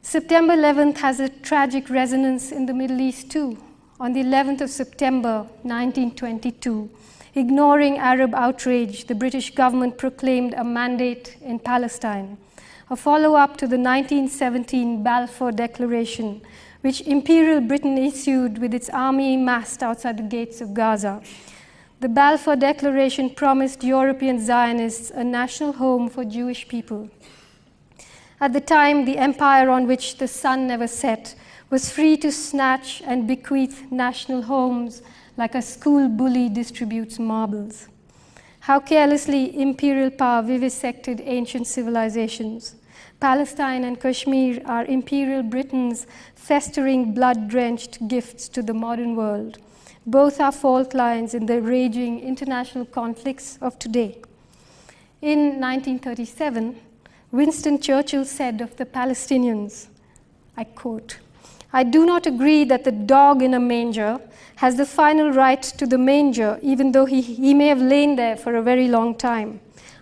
September 11th has a tragic resonance in the Middle East too. On the 11th of September 1922, ignoring Arab outrage, the British government proclaimed a mandate in Palestine, a follow-up to the 1917 Balfour Declaration, which Imperial Britain issued with its army massed outside the gates of Gaza. The Balfour Declaration promised European Zionists a national home for Jewish people. At the time, the empire on which the sun never set was free to snatch and bequeath national homes like a school bully distributes marbles. How carelessly imperial power vivisected ancient civilizations. Palestine and Kashmir are Imperial Britain's festering, blood-drenched gifts to the modern world. Both are fault lines in the raging international conflicts of today. In 1937, Winston Churchill said of the Palestinians, I quote, "I do not agree that the dog in a manger has the final right to the manger, even though he may have lain there for a very long time.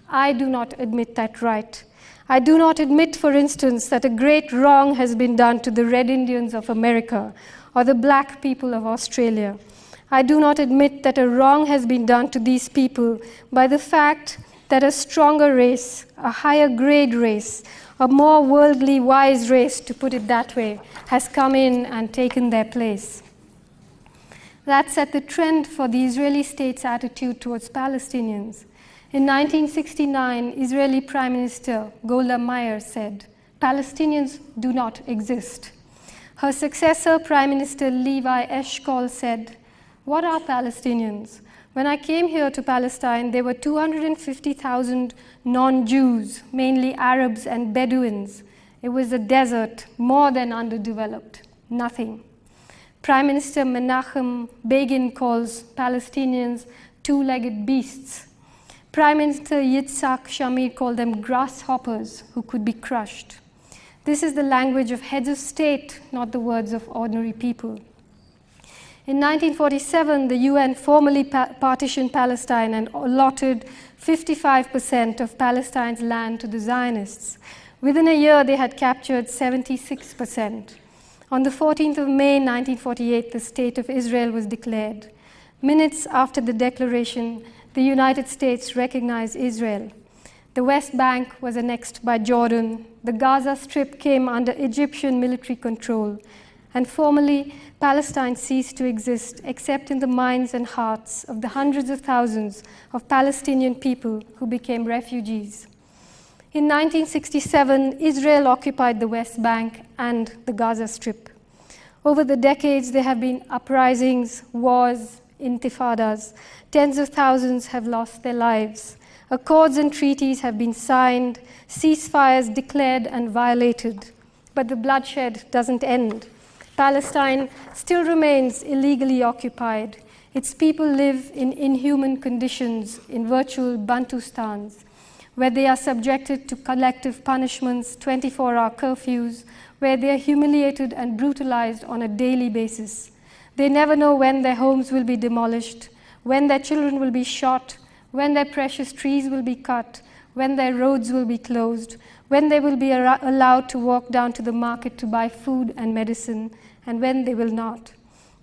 I do not admit that right. I do not admit, for instance, that a great wrong has been done to the Red Indians of America or the black people of Australia. I do not admit that a wrong has been done to these people by the fact that a stronger race, a higher grade race, a more worldly wise race, to put it that way, has come in and taken their place." That set the trend for the Israeli state's attitude towards Palestinians. In 1969, Israeli Prime Minister Golda Meir said, "Palestinians do not exist." Her successor, Prime Minister Levi Eshkol, said, "What are Palestinians? When I came here to Palestine, there were 250,000 non-Jews, mainly Arabs and Bedouins. It was a desert, more than underdeveloped, nothing." Prime Minister Menachem Begin calls Palestinians two-legged beasts. Prime Minister Yitzhak Shamir called them grasshoppers who could be crushed. This is the language of heads of state, not the words of ordinary people. In 1947, the UN formally partitioned Palestine and allotted 55% of Palestine's land to the Zionists. Within a year, they had captured 76%. On the 14th of May 1948, the State of Israel was declared. Minutes after the declaration, the United States recognized Israel. The West Bank was annexed by Jordan. The Gaza Strip came under Egyptian military control. And formally, Palestine ceased to exist except in the minds and hearts of the hundreds of thousands of Palestinian people who became refugees. In 1967, Israel occupied the West Bank and the Gaza Strip. Over the decades, there have been uprisings, wars, intifadas. Tens of thousands have lost their lives. Accords and treaties have been signed, ceasefires declared and violated. But the bloodshed doesn't end. Palestine still remains illegally occupied. Its people live in inhuman conditions in virtual Bantustans, where they are subjected to collective punishments, 24-hour curfews, where they are humiliated and brutalized on a daily basis. They never know when their homes will be demolished, when their children will be shot, when their precious trees will be cut, when their roads will be closed, when they will be allowed to walk down to the market to buy food and medicine, and when they will not.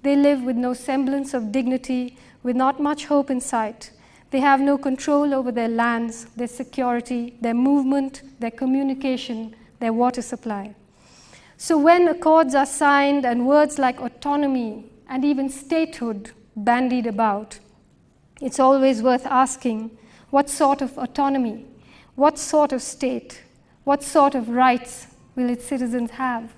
They live with no semblance of dignity, with not much hope in sight. They have no control over their lands, their security, their movement, their communication, their water supply. So when accords are signed and words like autonomy and even statehood bandied about, it's always worth asking, what sort of autonomy, what sort of state, what sort of rights will its citizens have?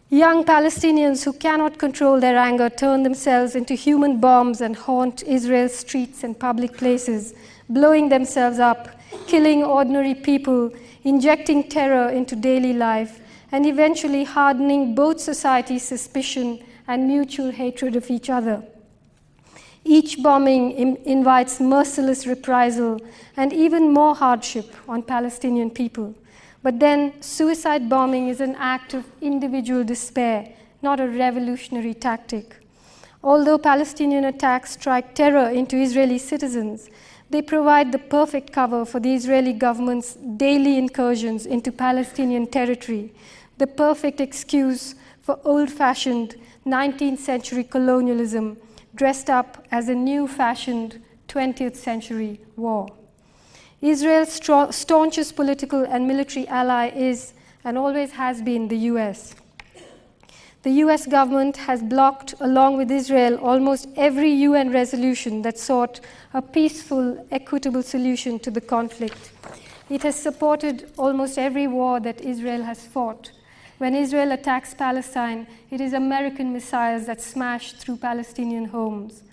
Young Palestinians who cannot control their anger turn themselves into human bombs and haunt Israel's streets and public places, blowing themselves up, killing ordinary people, injecting terror into daily life, and eventually hardening both society's suspicion and mutual hatred of each other. Each bombing invites merciless reprisal and even more hardship on Palestinian people. But then suicide bombing is an act of individual despair, not a revolutionary tactic. Although Palestinian attacks strike terror into Israeli citizens, they provide the perfect cover for the Israeli government's daily incursions into Palestinian territory, the perfect excuse for old-fashioned 19th century colonialism dressed up as a new-fashioned 20th century war. Israel's staunchest political and military ally is, and always has been, the US. The US government has blocked, along with Israel, almost every UN resolution that sought a peaceful, equitable solution to the conflict. It has supported almost every war that Israel has fought. When Israel attacks Palestine, it is American missiles that smash through Palestinian homes.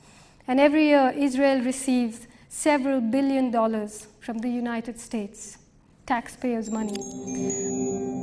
And every year, Israel receives several $billions from the United States, taxpayers' money.